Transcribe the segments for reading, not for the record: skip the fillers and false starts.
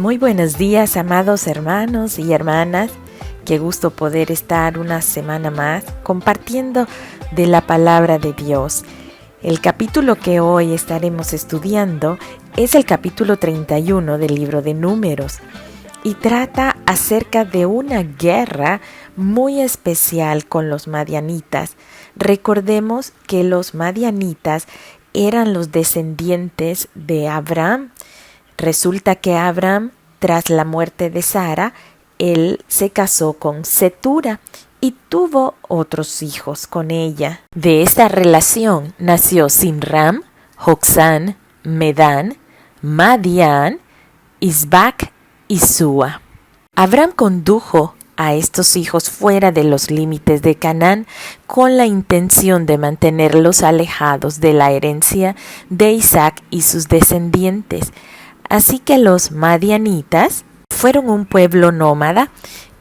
Muy buenos días, amados hermanos y hermanas. Qué gusto poder estar una semana más compartiendo de la palabra de Dios. El capítulo que hoy estaremos estudiando es el capítulo 31 del libro de Números y trata acerca de una guerra muy especial con los madianitas. Recordemos que los madianitas eran los descendientes de Abraham. Resulta que Abraham, tras la muerte de Sara, él se casó con Cetura y tuvo otros hijos con ella. De esta relación nació Simram, Joksán, Medán, Madián, Isbac y Súa. Abraham condujo a estos hijos fuera de los límites de Canaán con la intención de mantenerlos alejados de la herencia de Isaac y sus descendientes. Así que los madianitas fueron un pueblo nómada,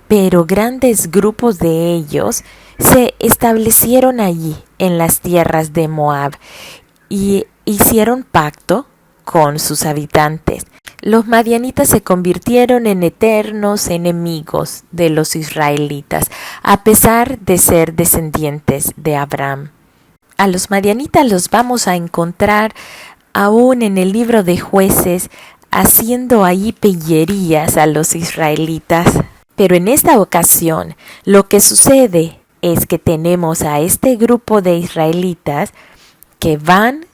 pero grandes grupos de ellos se establecieron allí en las tierras de Moab y hicieron pacto con sus habitantes. Los madianitas se convirtieron en eternos enemigos de los israelitas, a pesar de ser descendientes de Abraham. A los madianitas los vamos a encontrar aún en el libro de Jueces, haciendo ahí pillerías a los israelitas. Pero en esta ocasión lo que sucede es que tenemos a este grupo de israelitas que van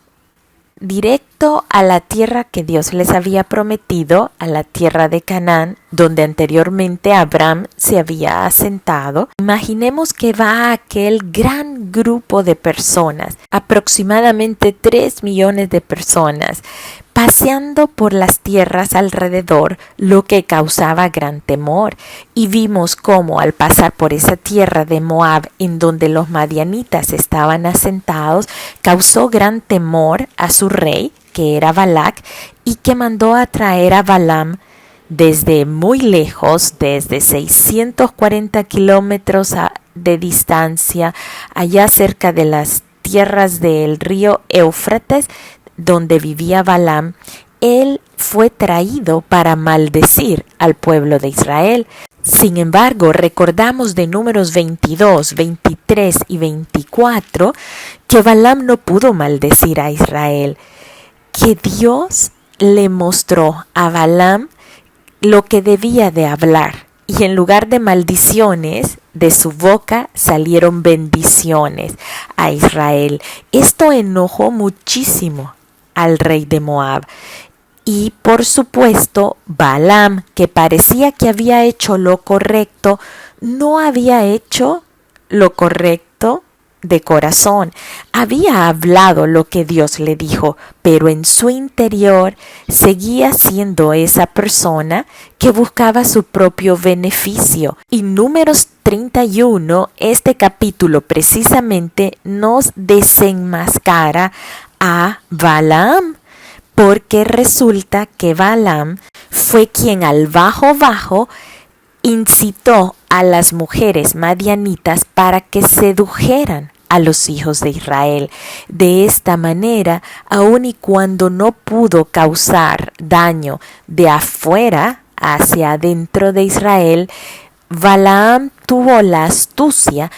directo a la tierra que Dios les había prometido, a la tierra de Canaán, donde anteriormente Abraham se había asentado. Imaginemos que va aquel gran grupo de personas, aproximadamente 3 millones de personas, paseando por las tierras alrededor, lo que causaba gran temor. Y vimos cómo al pasar por esa tierra de Moab, en donde los madianitas estaban asentados, causó gran temor a su rey, que era Balac, y que mandó a traer a Balaam desde muy lejos, desde 640 kilómetros de distancia, allá cerca de las tierras del río Éufrates, donde vivía Balaam. Él fue traído para maldecir al pueblo de Israel. Sin embargo, recordamos de Números 22, 23 y 24 que Balaam no pudo maldecir a Israel, que Dios le mostró a Balaam lo que debía de hablar. Y en lugar de maldiciones, de su boca salieron bendiciones a Israel. Esto enojó muchísimo al rey de Moab. Y por supuesto, Balaam, que parecía que había hecho lo correcto, no había hecho lo correcto de corazón. Había hablado lo que Dios le dijo, pero en su interior seguía siendo esa persona que buscaba su propio beneficio. Y Números 31, este capítulo precisamente nos desenmascara a Balaam, porque resulta que Balaam fue quien al bajo incitó a las mujeres madianitas para que sedujeran a los hijos de Israel. De esta manera, aun y cuando no pudo causar daño de afuera hacia adentro de Israel, Balaam tuvo la astucia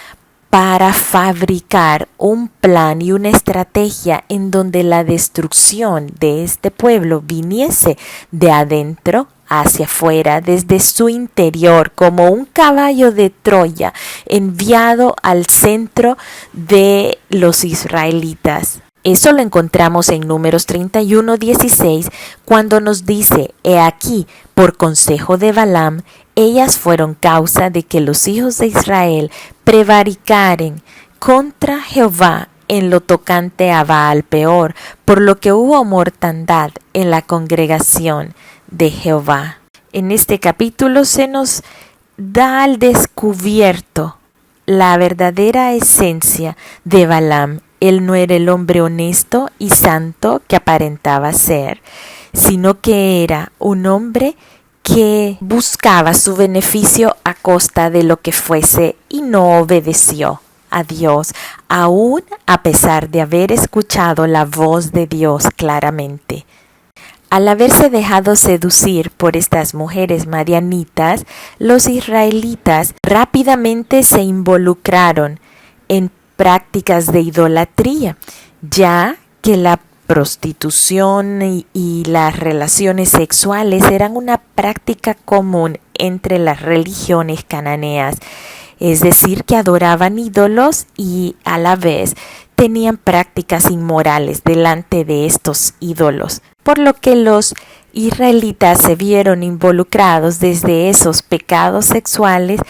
para fabricar un plan y una estrategia en donde la destrucción de este pueblo viniese de adentro hacia afuera, desde su interior, como un caballo de Troya enviado al centro de los israelitas. Eso lo encontramos en Números 31:16, cuando nos dice: He aquí, por consejo de Balaam, ellas fueron causa de que los hijos de Israel prevaricaren contra Jehová en lo tocante a Baal Peor, por lo que hubo mortandad en la congregación de Jehová. En este capítulo se nos da al descubierto la verdadera esencia de Balaam. Él no era el hombre honesto y santo que aparentaba ser, sino que era un hombre que buscaba su beneficio a costa de lo que fuese y no obedeció a Dios, aún a pesar de haber escuchado la voz de Dios claramente. Al haberse dejado seducir por estas mujeres madianitas, los israelitas rápidamente se involucraron en prácticas de idolatría, ya que la prostitución y las relaciones sexuales eran una práctica común entre las religiones cananeas, es decir, que adoraban ídolos y a la vez tenían prácticas inmorales delante de estos ídolos, por lo que los israelitas se vieron involucrados desde esos pecados sexuales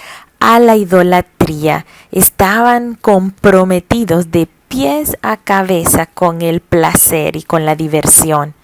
a la idolatría. Estaban comprometidos de pies a cabeza con el placer y con la diversión.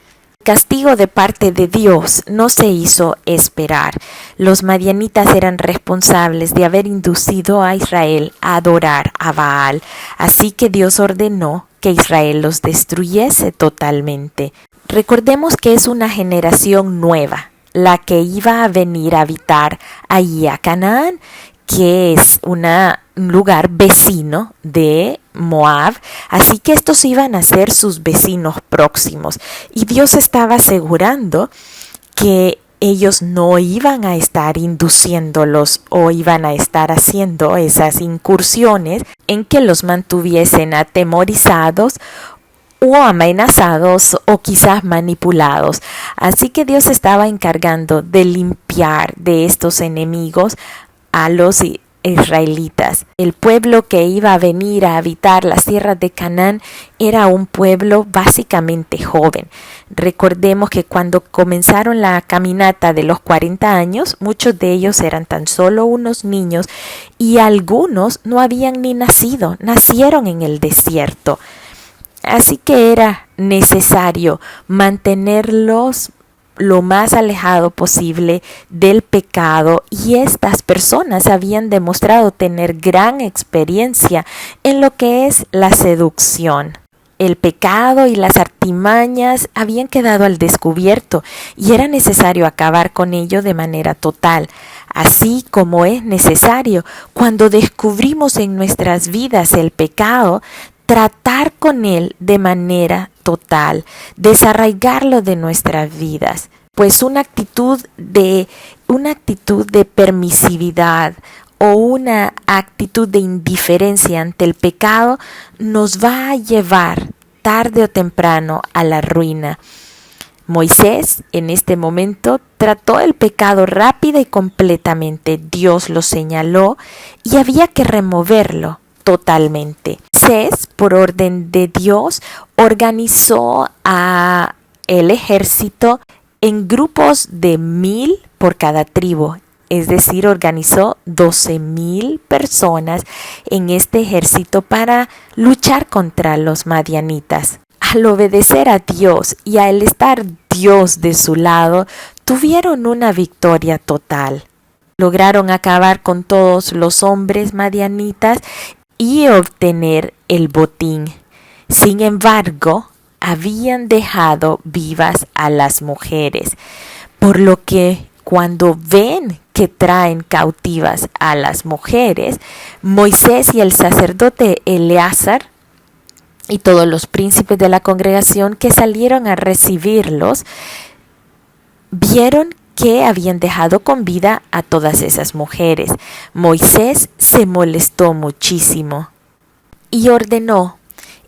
El castigo de parte de Dios no se hizo esperar. Los madianitas eran responsables de haber inducido a Israel a adorar a Baal, así que Dios ordenó que Israel los destruyese totalmente. Recordemos que es una generación nueva la que iba a venir a habitar allí a Canaán, que es un lugar vecino de Moab, así que estos iban a ser sus vecinos próximos, y Dios estaba asegurando que ellos no iban a estar induciéndolos o iban a estar haciendo esas incursiones en que los mantuviesen atemorizados o amenazados o quizás manipulados. Así que Dios estaba encargando de limpiar de estos enemigos a los israelitas. El pueblo que iba a venir a habitar las tierras de Canaán era un pueblo básicamente joven. Recordemos que cuando comenzaron la caminata de los 40 años, muchos de ellos eran tan solo unos niños y algunos no habían ni nacido, nacieron en el desierto. Así que era necesario mantenerlos lo más alejado posible del pecado, y estas personas habían demostrado tener gran experiencia en lo que es la seducción. El pecado y las artimañas habían quedado al descubierto y era necesario acabar con ello de manera total, así como es necesario cuando descubrimos en nuestras vidas el pecado, tratar con él de manera total, desarraigarlo de nuestras vidas, pues una actitud de permisividad o una actitud de indiferencia ante el pecado nos va a llevar tarde o temprano a la ruina. Moisés en este momento trató el pecado rápida y completamente. Dios lo señaló y había que removerlo totalmente. Moisés, por orden de Dios, organizó a el ejército en grupos de 1000 por cada tribu, es decir, organizó 12,000 personas en este ejército para luchar contra los madianitas. Al obedecer a Dios y al estar Dios de su lado, tuvieron una victoria total. Lograron acabar con todos los hombres madianitas y obtener el botín. Sin embargo, habían dejado vivas a las mujeres, por lo que cuando ven que traen cautivas a las mujeres, Moisés y el sacerdote Eleazar y todos los príncipes de la congregación que salieron a recibirlos, vieron que habían dejado con vida a todas esas mujeres. Moisés se molestó muchísimo y ordenó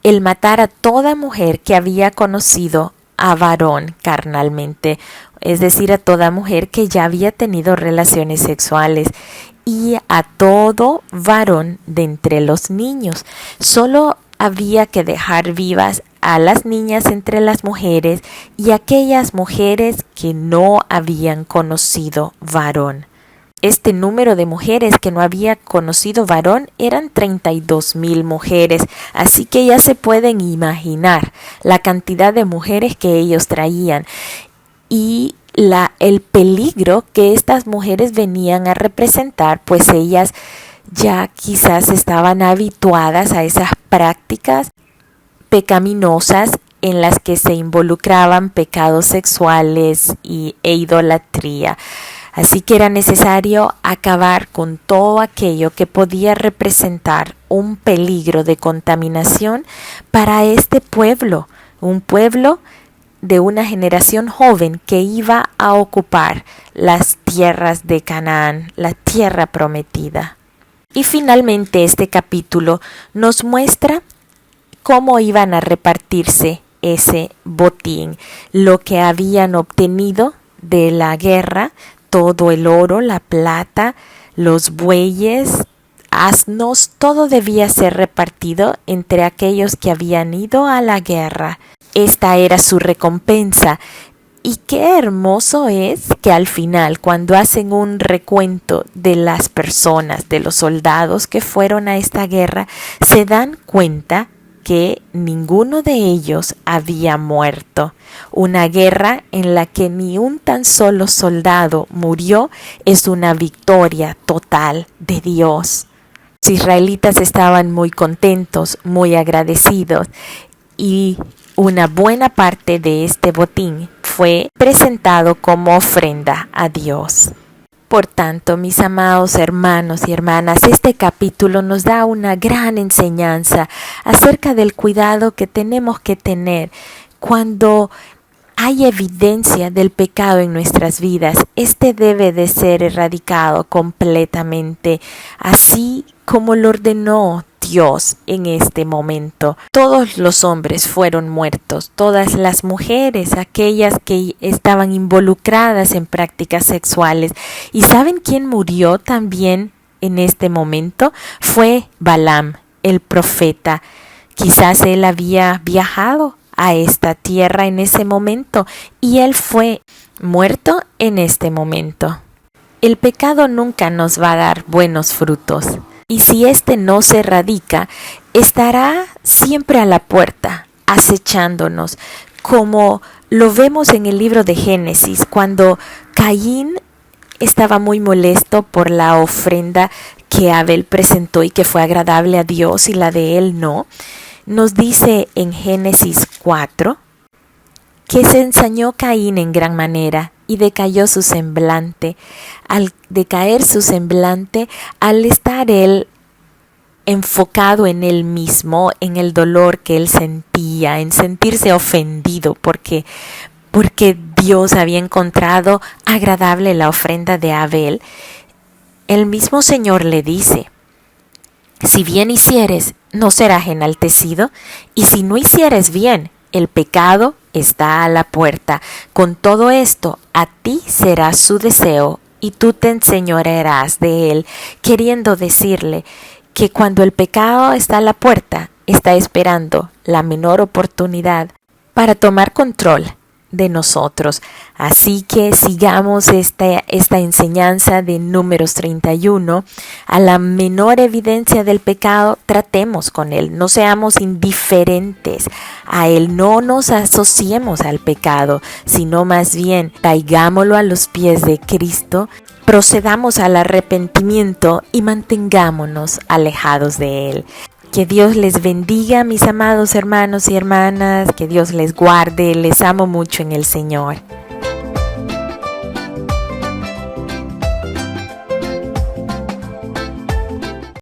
el matar a toda mujer que había conocido a varón carnalmente, es decir, a toda mujer que ya había tenido relaciones sexuales, y a todo varón de entre los niños. Solo había que dejar vivas a las niñas entre las mujeres y aquellas mujeres que no habían conocido varón. Este número de mujeres que no había conocido varón eran 32,000 mujeres, así que ya se pueden imaginar la cantidad de mujeres que ellos traían y el peligro que estas mujeres venían a representar, pues ellas ya quizás estaban habituadas a esas prácticas pecaminosas en las que se involucraban pecados sexuales e idolatría. Así que era necesario acabar con todo aquello que podía representar un peligro de contaminación para este pueblo, un pueblo de una generación joven que iba a ocupar las tierras de Canaán, la tierra prometida. Y finalmente este capítulo nos muestra cómo iban a repartirse ese botín, lo que habían obtenido de la guerra, todo el oro, la plata, los bueyes, asnos, todo debía ser repartido entre aquellos que habían ido a la guerra. Esta era su recompensa. Y qué hermoso es que al final, cuando hacen un recuento de las personas, de los soldados que fueron a esta guerra, se dan cuenta que ninguno de ellos había muerto. Una guerra en la que ni un tan solo soldado murió es una victoria total de Dios. Los israelitas estaban muy contentos, muy agradecidos, y una buena parte de este botín fue presentado como ofrenda a Dios. Por tanto, mis amados hermanos y hermanas, este capítulo nos da una gran enseñanza acerca del cuidado que tenemos que tener cuando hay evidencia del pecado en nuestras vidas. Este debe de ser erradicado completamente, así como lo ordenó Dios en este momento. Todos los hombres fueron muertos, todas las mujeres, aquellas que estaban involucradas en prácticas sexuales. ¿Y saben quién murió también en este momento? Fue Balaam, el profeta. Quizás él había viajado a esta tierra en ese momento y él fue muerto en este momento. El pecado nunca nos va a dar buenos frutos. Y si éste no se erradica, estará siempre a la puerta, acechándonos, como lo vemos en el libro de Génesis, cuando Caín estaba muy molesto por la ofrenda que Abel presentó y que fue agradable a Dios y la de él no. Nos dice en Génesis 4 que se ensañó Caín en gran manera y decayó su semblante. Al decaer su semblante, al estar él enfocado en él mismo, en el dolor que él sentía, en sentirse ofendido porque Dios había encontrado agradable la ofrenda de Abel, el mismo Señor le dice: si bien hicieres, no serás enaltecido, y si no hicieres bien, el pecado está a la puerta. Con todo esto, a ti será su deseo, y tú te enseñorearás de él, queriendo decirle que cuando el pecado está a la puerta, está esperando la menor oportunidad para tomar control de nosotros. Así que sigamos esta enseñanza de Números 31. A la menor evidencia del pecado, tratemos con él, no seamos indiferentes a él, no nos asociemos al pecado, sino más bien traigámoslo a los pies de Cristo, procedamos al arrepentimiento y mantengámonos alejados de él. Que Dios les bendiga, mis amados hermanos y hermanas, que Dios les guarde, les amo mucho en el Señor.